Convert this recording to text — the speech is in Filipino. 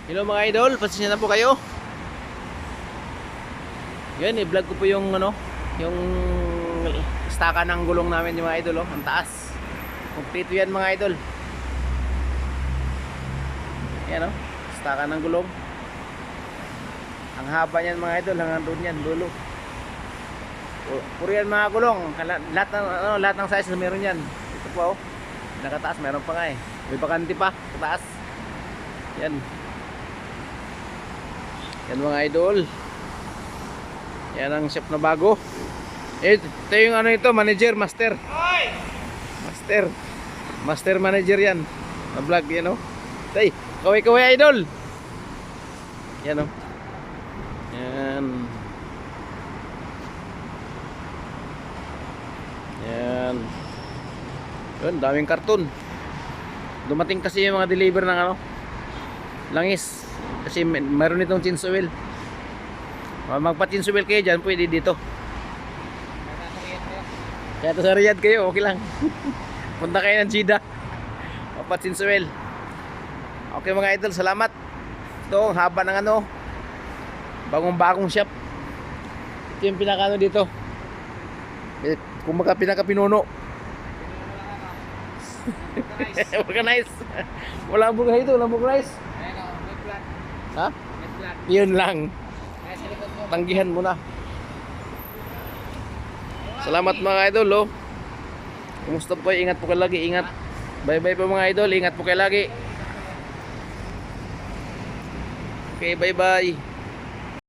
Hello mga idol, pasensya na po kayo. Yan, i-vlog ko po yung yung staka ng gulong namin yung mga idol, ang taas. Kompleto yan mga idol. Yan staka ng gulong. Ang haba niyan mga idol, hanggang doon yan, dulo. Puro yan mga gulong. Lahat ng size na meron yan. Ito po nakataas, meron pa nga eh. May bakante pa, kataas. Yan. Yan mga idol. Yan ang shop na bago. Ito yung ito, manager, master. Master manager yan. Na vlog yan Tay, kaway idol. Yan Yan. Yan. Yun, daming karton. Dumating kasi yung mga deliver ng langis. Kasi mayroon itong chinsuel. Magpa-chinsuel kayo dyan, pwede dito. Kaya sa Riyadh kayo, okay lang. Punta kayo ng Jeddah. Magpa-chinsuel. Okay mga idol, salamat. Ito, ang haba ng bagong shop. Ito yung pinaka dito. Kung pinaka-pinuno. Organize. Wala ang bugay ito, walang bugay. Ha? Yun lang. Tanggihan mo na. Salamat mga idol Kumusta po kayo? Ingat po kayo lagi. Ingat. Bye bye po mga idol. Ingat po kayo lagi. Okay, bye bye.